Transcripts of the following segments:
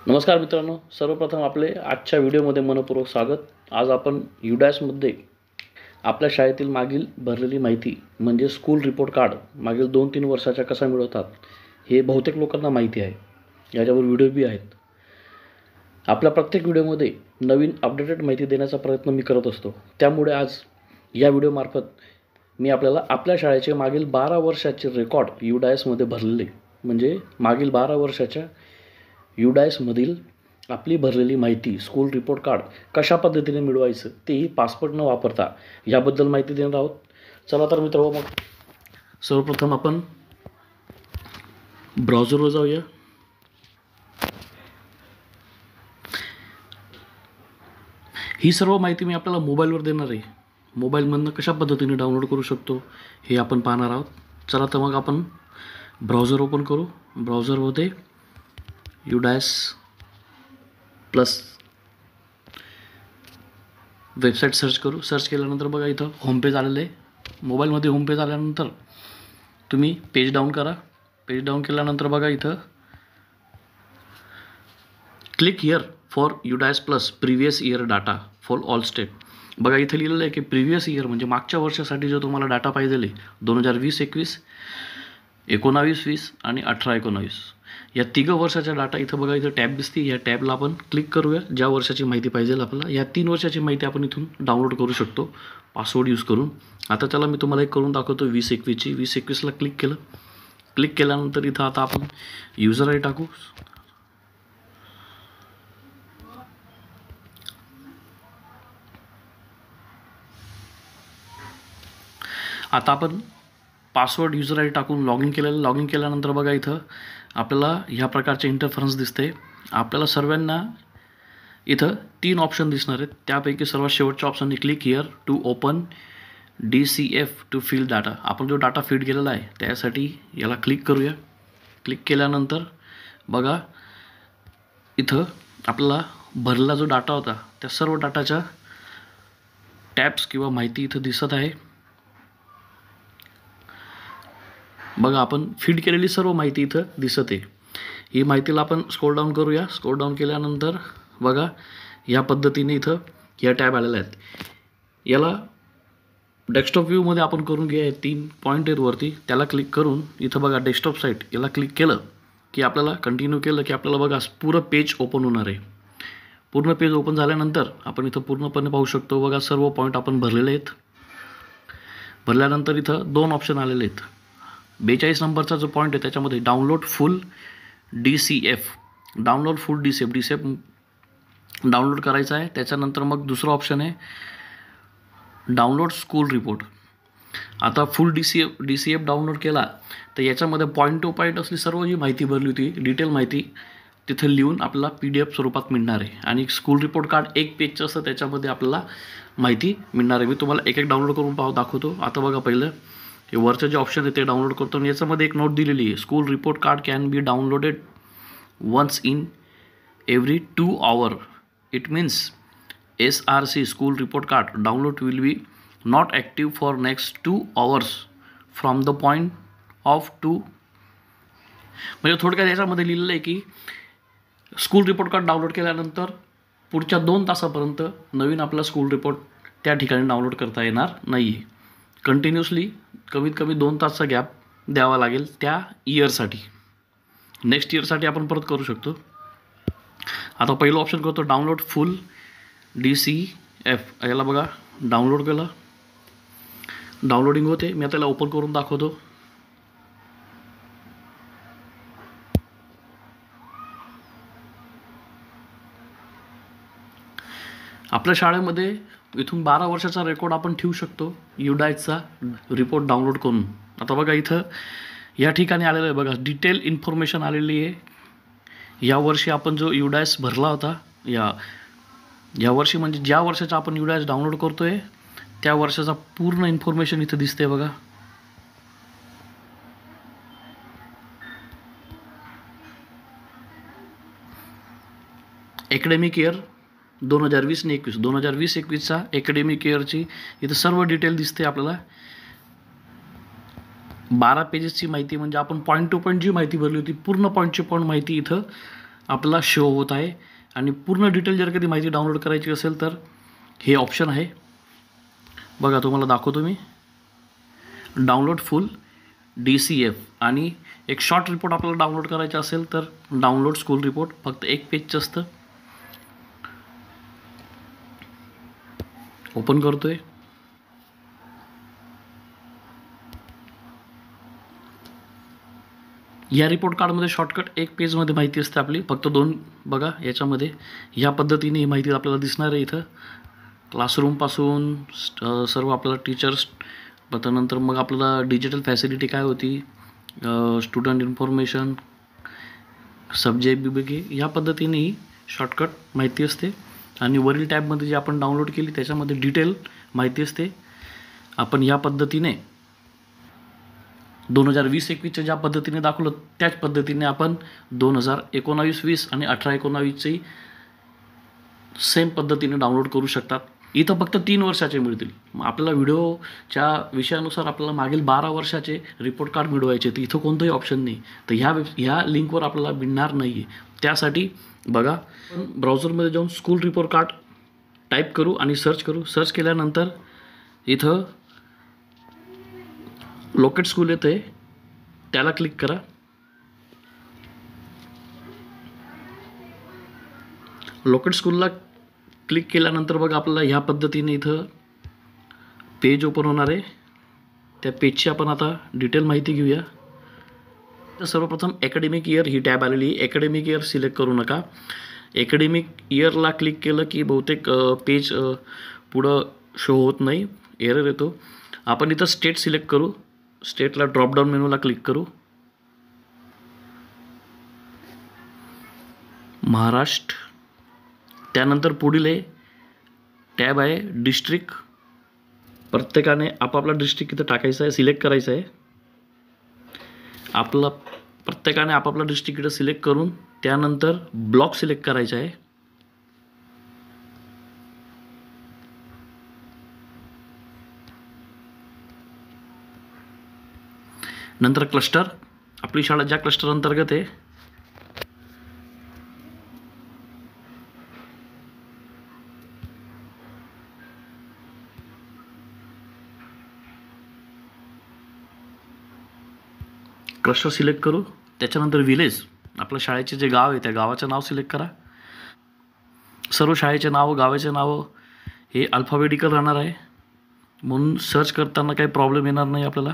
नमस्कार मित्रांनो, सर्वप्रथम आपले आजच्या व्हिडिओमध्ये मनपूर्वक स्वागत। आज आपण युडाइसमध्ये आपल्या शाळेतील मागील भरलेली माहिती म्हणजे स्कूल रिपोर्ट कार्ड मागील 2-3 वर्षाच्या कसा मिळवतात हे बहुतेक लोकांना माहिती आहे। याच्यावर व्हिडिओ बी आहेत। आपल्या प्रत्येक व्हिडिओमध्ये नवीन अपडेटेड माहिती देण्याचा प्रयत्न मी करत असतो। त्यामुळे आज या व्हिडिओमार्फत मी आपल्याला आपल्या शाळेचे मागील 12 वर्षाचे रेकॉर्ड युडाइसमध्ये भरलेले म्हणजे मागील 12 वर्षाच्या युडाइसमधील आपली भरलेली माहिती स्कूल रिपोर्ट कार्ड कशा पद्धतीने मिळवायचं तेही पासपोर्ट न वापरता याबद्दल माहिती देणार आहोत। चला तर मित्रांनो, मग सर्वप्रथम आपण ब्राउझरवर जाऊया। ही सर्व माहिती मी आपल्याला मोबाईलवर देणार आहे। मोबाईलमधून कशा पद्धतीने डाउनलोड करू शकतो हे आपण पाहणार आहोत। चला तर मग आपण ब्राउझर ओपन करू। ब्राउझरमध्ये युडाइस प्लस वेबसाईट सर्च करू। सर्च केल्यानंतर बघा इथं होम पेज आलेलं आहे। मोबाईलमध्ये होम पेज आल्यानंतर तुम्ही पेज डाऊन करा। पेज डाऊन केल्यानंतर बघा इथं click here for UDISE plus previous year data for all state. बघा इथं लिहिलेलं आहे की प्रिव्हियस इयर म्हणजे मागच्या वर्षासाठी जो तुम्हाला डाटा पाहिजे 2020-21, 19-20 आणि 18-19 या 3 वर्षाचा डाटा इथं बघा इथं टॅब दिसते। या टॅबला आपण क्लिक करूया। ज्या वर्षाची माहिती पाहिजे आपल्याला या 3 वर्षाची माहिती आपण इथून डाउनलोड करू शकतो पासवर्ड यूज करून। आता चला मी तुम्हाला एक करून दाखवतो 20-21ची। 20-21ला क्लिक केलं। क्लिक केल्यानंतर इथं आता आपण युजर आय टाकू। आता आपण पासवर्ड युजर आय टाकून लॉगिन केलेलं। लॉगिन केल्यानंतर बघा इथं आपल्याला ह्या प्रकारचे इंटरफरन्स दिसते। आपल्याला सर्वांना इथं 3 ऑप्शन दिसणार आहेत। त्यापैकी सर्वात शेवटच्या ऑप्शनने click here to open DCF to fill data. आपण जो डाटा फीड केलेला आहे त्यासाठी याला क्लिक करूया। क्लिक केल्यानंतर बघा इथं आपल्याला भरलेला जो डाटा होता त्या सर्व डाटाच्या टॅब्स किंवा माहिती इथं दिसत आहे। बघा आपण फीड केलेली सर्व माहिती इथं दिसत आहे। ही माहितीला आपण स्क्रोल डाऊन करूया। स्क्रोल डाऊन केल्यानंतर बघा या पद्धतीने इथं या टॅब आलेल्या आहेत। याला डेस्कटॉप व्ह्यूमध्ये आपण करून घ्या। 3 पॉईंट आहेत वरती, त्याला क्लिक करून इथं बघा डेस्कटॉप साईट याला क्लिक केलं की आपल्याला कंटिन्यू केलं की आपल्याला बघा पूर्ण पेज ओपन होणार आहे। पूर्ण पेज ओपन झाल्यानंतर आपण इथं पूर्णपणे पाहू शकतो। बघा सर्व पॉईंट आपण भरलेले आहेत। भरल्यानंतर इथं 2 ऑप्शन आलेले आहेत। 42 नंबरचा जो पॉईंट आहे त्याच्यामध्ये डाउनलोड फुल DCF डाउनलोड फुल DCF डाउनलोड करायचा आहे। त्याच्यानंतर मग दुसरा ऑप्शन आहे डाउनलोड स्कूल रिपोर्ट। आता फुल DCF डाउनलोड केला तर याच्यामध्ये पॉईंट टू पॉईंट असली सर्व जी माहिती भरली होती डिटेल माहिती तिथे लिहून आपल्याला PDF स्वरूपात मिळणार आहे। आणि स्कूल रिपोर्ट कार्ड 1 पेजचं असतं, त्याच्यामध्ये आपल्याला माहिती मिळणार आहे। मी तुम्हाला एक डाउनलोड करून दाखवतो। आता बघा पहिलं हे वरचं जे ऑप्शन आहे ते डाउनलोड करतो। आणि याच्यामध्ये एक नोट दिलेली आहे school report card can be downloaded once in every 2 hours। It means SRC school report card download will be not active for next 2 hours from the point of two. म्हणजे थोडक्यात याच्यामध्ये लिहिलेलं आहे की स्कूल रिपोर्ट कार्ड डाउनलोड केल्यानंतर पुढच्या 2 तासापर्यंत नवीन आपला स्कूल रिपोर्ट त्या ठिकाणी डाउनलोड करता येणार नाही आहे। कंटिन्युअसली कमीत कमी 2 तासचा गॅप द्यावा लागेल त्या इयरसाठी। नेक्स्ट इयरसाठी आपण परत करू शकतो। आता पहिलं ऑप्शन करतो डाउनलोड फुल DCF। याला बघा डाउनलोड केलं, डाउनलोडिंग होते। मी आता त्याला ओपन करून दाखवतो। आपल्या शाळेमध्ये इथून 12 वर्षाचा रेकॉर्ड आपण ठेवू शकतो युडाइसचा रिपोर्ट डाउनलोड करून। आता बघा इथं या ठिकाणी आलेलं आहे बघा डिटेल इन्फॉर्मेशन आलेली आहे। या वर्षी आपण जो युडाइस भरला होता या वर्षी म्हणजे ज्या वर्षाचा आपण युडाइस डाउनलोड करतोय त्या वर्षाचा पूर्ण इन्फॉर्मेशन इथं दिसते बघा। ॲकॅडमिक इयर 2020-21 2020-21चा ॲकॅडमिक इयरची इथं सर्व डिटेल दिसते आपल्याला। 12 पेजेसची माहिती म्हणजे आपण पॉईंट टू पॉईंट जी माहिती भरली होती पूर्ण पॉईंटची पण माहिती इथं आपल्याला शो होत आहे. आणि पूर्ण डिटेल जर कधी माहिती डाउनलोड करायची असेल तर हे ऑप्शन आहे बघा, तुम्हाला दाखवतो मी. डाउनलोड फुल DCF. आणि एक शॉर्ट रिपोर्ट आपल्याला डाउनलोड करायचा असेल तर डाउनलोड स्कूल रिपोर्ट, फक्त एक पेजचं असतं. ओपन करतोय. या रिपोर्ट कार्डमध्ये शॉर्टकट एक पेजमध्ये माहिती असते आपली, फक्त 2 बघा. याच्यामध्ये ह्या पद्धतीने ही माहिती आपल्याला दिसणार आहे इथं. क्लासरूमपासून सर्व आपल्याला टीचर्स, त्यानंतर मग आपल्याला डिजिटल फॅसिलिटी काय होती, स्टुडंट इन्फॉर्मेशन, सब्जेक्ट विभागे, या पद्धतीने ही शॉर्टकट माहिती असते. आणि वरील टॅबमध्ये जे आपण डाउनलोड केली त्याच्यामध्ये डिटेल माहिती असते. आपण या पद्धतीने 2020-21च्या ज्या पद्धतीने दाखवलं त्याच पद्धतीने आपण 2019-20 आणि 18-19ची सेम पद्धतीने डाउनलोड करू शकतात. इथं फक्त 3 वर्षाचे मिळतील. मग आपल्याला व्हिडिओच्या विषयानुसार आपल्याला मागील 12 वर्षाचे रिपोर्ट कार्ड मिळवायचे, तर इथं कोणतंही ऑप्शन नाही. तर ह्या लिंकवर आपल्याला मिळणार नाही आहे. त्यासाठी बघा, ब्राउझरमध्ये जाऊन स्कूल रिपोर्ट कार्ड टाईप करू आणि सर्च करू. सर्च केल्यानंतर इथं लोकेट स्कूल येतं आहे, त्याला क्लिक करा. लोकेट स्कूलला क्लिक केल्यानंतर बघा आपल्याला ह्या पद्धतीने इथं पेज ओपन होणार आहे. त्या पेजची आपण आता डिटेल माहिती घेऊया. तर सर्वप्रथम अकॅडमिक इयर ही टॅब आलेली आहे. अकॅडमिक इयर सिलेक्ट करू नका. अकॅडमिक इयरला क्लिक केलं की बहुतेक पेज पुढं शो होत नाही, एरर येतो. आपण इथं स्टेट सिलेक्ट करू. स्टेटला ड्रॉपडाऊन मेनूला क्लिक करू. महाराष्ट्र. त्यानंतर पुढील टॅब आहे डिस्ट्रिक्ट. प्रत्येकाने आपापला डिस्ट्रिक्ट इथं टाकायचा आहे, सिलेक्ट करायचा आहे. प्रत्येकाने आपापला डिस्ट्रिक्ट इथं सिलेक्ट करून त्यानंतर ब्लॉक सिलेक्ट करायचा आहे. नंतर क्लस्टर, आपली शाळा ज्या क्लस्टर अंतर्गत आहे क्लस्टर सिलेक्ट करू. त्याच्यानंतर विलेज, आपल्या शाळेचे जे गाव आहे त्या गावाचं नाव सिलेक्ट करा. सर्व शाळेचे नाव, गावाचे नाव हे अल्फाबेटिकल राहणार आहे, म्हणून सर्च करताना काही प्रॉब्लेम येणार नाही आपल्याला.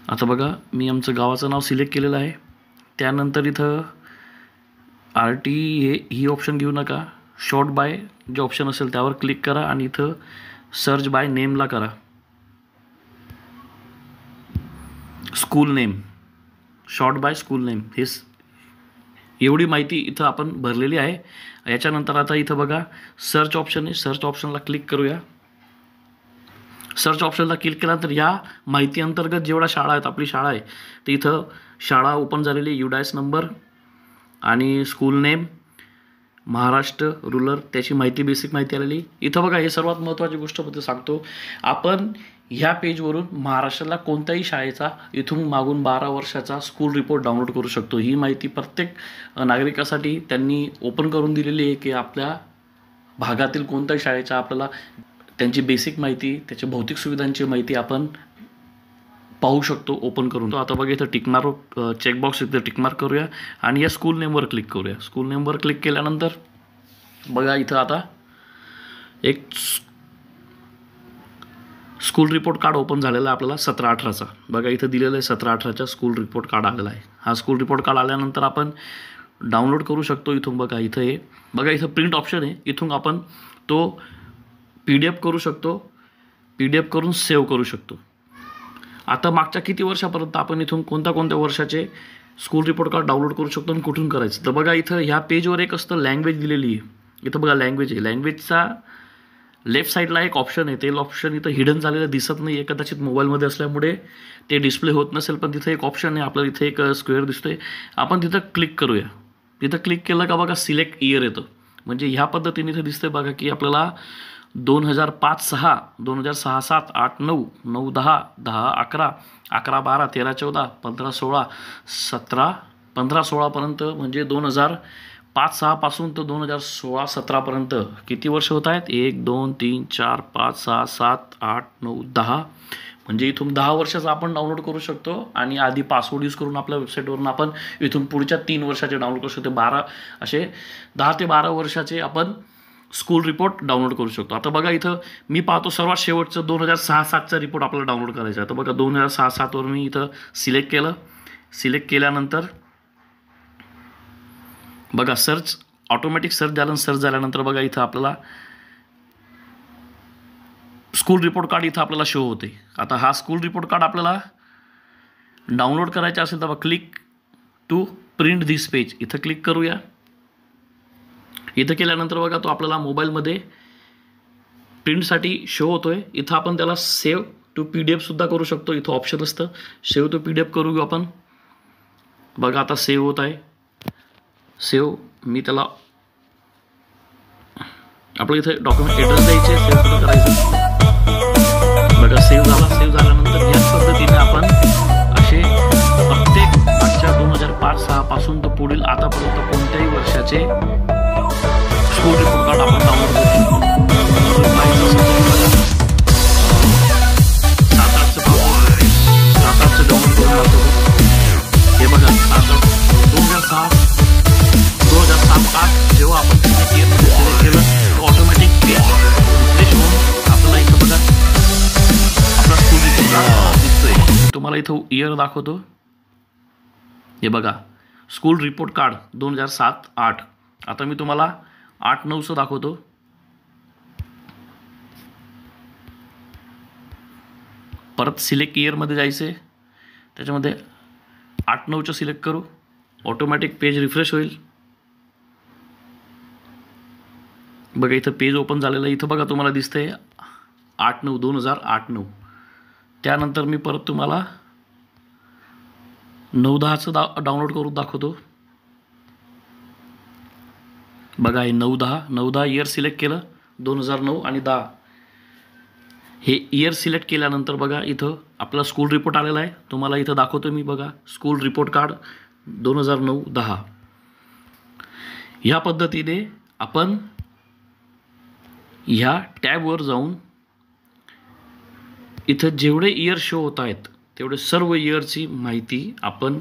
आता बघा, मी आमचं गावाचं नाव सिलेक्ट केलेलं आहे. त्यानंतर इथं RT ही ऑप्शन घेऊ नका. शॉर्ट बाय जे ऑप्शन असेल त्यावर क्लिक करा आणि इथं सर्च बाय नेमला करा. School name, sort by school name, हे एवढी माहिती इथं आपण भरलेली आहे. याच्यानंतर आता इथं बघा सर्च ऑप्शन आहे. सर्च ऑप्शनला क्लिक करूया. सर्च ऑप्शनला क्लिक केल्यानंतर या माहिती अंतर्गत जेवढ्या शाळा आहेत, आपली शाळा आहे, तर इथं शाळा ओपन झालेली, युडाइस नंबर आणि स्कूल नेम, महाराष्ट्र रूरल, त्याची माहिती, बेसिक माहिती आलेली. इथं बघा, हे सर्वात महत्त्वाची गोष्ट म्हणजे सांगतो, आपण ह्या पेजवरून महाराष्ट्राला कोणत्याही शाळेचा इथून मागून 12 वर्षाचा स्कूल रिपोर्ट डाउनलोड करू शकतो. ही माहिती प्रत्येक नागरिकासाठी त्यांनी ओपन करून दिलेली आहे की आपल्या भागातील कोणत्याही शाळेचा आपल्याला त्यांची बेसिक माहिती, त्याच्या भौतिक सुविधांची माहिती आपण पाहू शकतो ओपन करून. तो आता बघा इथं टिकमार्क, चेकबॉक्स इथं टिकमार्क करूया आणि या स्कूल नेमवर क्लिक करूया. स्कूल नेमवर क्लिक केल्यानंतर बघा इथं आता एक स्कूल रिपोर्ट कार्ड ओपन झालेला आहे आपल्याला 17-18चा. बघा इथं दिलेलं आहे 17-18चा स्कूल रिपोर्ट कार्ड आलेला आहे. हा स्कूल रिपोर्ट कार्ड आल्यानंतर आपण डाउनलोड करू शकतो. इथून बघा इथं हे बघा इथं प्रिंट ऑप्शन आहे. इथून आपण तो PDF करू शकतो. PDF करून सेव्ह करू शकतो. आता मागच्या किती वर्षापर्यंत आपण इथून कोणत्या वर्षाचे स्कूल रिपोर्ट कार्ड डाउनलोड करू शकतो आणि कुठून करायचं. तर बघा इथं ह्या पेजवर एक असतं लँग्वेज दिलेली आहे. इथं बघा लँग्वेज आहे. लँग्वेजचा लेफ्ट साईडला एक ऑप्शन आहे. ते ऑप्शन इथं हिडन झालेलं दिसत नाही आहे, कदाचित मोबाईलमध्ये असल्यामुळे ते डिस्प्ले होत नसेल, पण तिथं एक ऑप्शन आहे. आपल्याला इथे एक स्क्वेअर दिसतोय, आपण तिथं क्लिक करूया. तिथं क्लिक केलं का बघा सिलेक्ट इयर येतं. म्हणजे ह्या पद्धतीने इथं दिसतंय बघा की आपल्याला 2005-6, 2006-7, 8-9, 9-10, 10-11, 11-12, 13-14, 15-16, 15-16 पर्यंत म्हणजे 2005-6 पासून तर 2016-17 पर्यंत किती वर्ष होत आहेत? 1 2 3 4 5 6 7 8 9 10 म्हणजे इथून 10 वर्षाचा आपण डाउनलोड करू शकतो आणि आधी पासवर्ड यूज करून आपल्या वेबसाईटवरून आपण इथून पुढच्या 3 वर्षाचे डाउनलोड करू शकतो. 12 असे 10 ते 12 वर्षाचे आपण स्कूल रिपोर्ट डाउनलोड करू शकतो. आता बघा इथं मी पाहतो सर्वात शेवटचं 2006-7चा रिपोर्ट आपल्याला डाउनलोड करायचा आहे. तर बघा 2006-7वर मी इथं सिलेक्ट केलं. सिलेक्ट केल्यानंतर बघा सर्च ऑटोमॅटिक सर्च झालं. सर्च झाल्यानंतर बघा इथं आपल्याला स्कूल रिपोर्ट कार्ड इथं आपल्याला शो होते. आता हा स्कूल रिपोर्ट कार्ड आपल्याला डाउनलोड करायचा असेल तर click to print this page इथं क्लिक करूया. इथं केल्यानंतर बघा तो आपल्याला मोबाईलमध्ये प्रिंटसाठी शो होतोय. इथं आपण त्याला सेव्ह टू PDF सुद्धा करू शकतो. इथं ऑप्शन असतं सेव्ह टू PDF करू आपण. बघा आता सेव्ह होत आहे. सेव्ह मी त्याला आपलं इथं डॉक्युमेंट ॲड्रेस द्यायचे सेव्ह कुठं करायचं. बघा सेव्ह झाला. सेव्ह झाल्यानंतर याच पद्धतीने आपण असे प्रत्येक मागच्या 2005-6 पासून तर पुढील आतापर्यंत कोणत्याही वर्षाचे स्कूल रिपोर्ट कार्ड आपण डाउनलोड करू शकतो. 7-8चं डाउनलोड करून टाकतो. हे बघा 2007-8 जेव्हा आपण सिलेक्ट केलं ऑटोमॅटिक रिफ्रेश होऊन आपल्याला इथं बघा आपला स्कूल रिपोर्ट कार्ड दिसतोय. तुम्हाला इथं इयर दाखवतो. हे बघा स्कूल रिपोर्ट कार्ड 2007-8. आता मी तुम्हाला 8-9चं दाखवतो. परत सिलेक्ट इयरमध्ये जायचं आहे. त्याच्यामध्ये 8-9चं सिलेक्ट करू. ऑटोमॅटिक पेज रिफ्रेश होईल. बघा इथं पेज ओपन झालेलं आहे. इथं बघा तुम्हाला दिसतंय 8-9 2008-9. त्यानंतर मी परत तुम्हाला 9-10चं डाउनलोड करून दाखवतो. बघा हे 9-10 इयर सिलेक्ट केलं 2009 आणि 10 हे इयर सिलेक्ट केल्यानंतर बघा इथं आपला स्कूल रिपोर्ट आलेला आहे. तुम्हाला इथं दाखवतो मी. बघा स्कूल रिपोर्ट कार्ड 2009-10. ह्या पद्धतीने आपण ह्या टॅबवर जाऊन इथं जेवढे इयर शो होत आहेत तेवढे सर्व इयरची माहिती आपण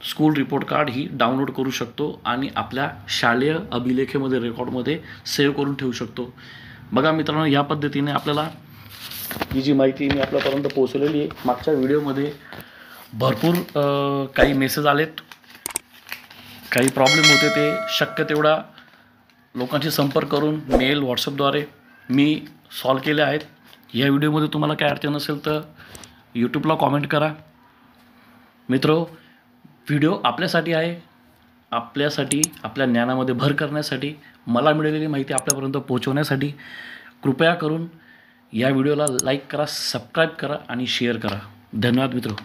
स्कूल रिपोर्ट कार्ड ही डाउनलोड करू शकतो आणि आपल्या शालेय अभिलेखेमध्ये रेकॉर्डमध्ये सेव्ह करून ठेवू शकतो. बघा मित्रांनो ह्या पद्धतीने आपल्याला ही जी माहिती मी आपल्यापर्यंत पोहोचवलेली आहे. मागच्या व्हिडिओमध्ये भरपूर काही मेसेज आलेत, काही प्रॉब्लेम होते. ते शक्य तेवढा लोकांशी संपर्क करून मेल व्हॉट्सअपद्वारे मी सॉल्व केले आहेत. या व्हिडिओमध्ये तुम्हाला काय अडचण असेल तर यूट्यूबला कॉमेंट करा. मित्रो व्हिडिओ आपल्यासाठी आहे. आपल्यासाठी आपल्या ज्ञानामध्ये भर करण्यासाठी मला मिळालेली माहिती आपल्यापर्यंत पोहोचवण्यासाठी कृपया करून या व्हिडिओला लाईक करा, सबस्क्राईब करा आणि शेअर करा. धन्यवाद मित्रो.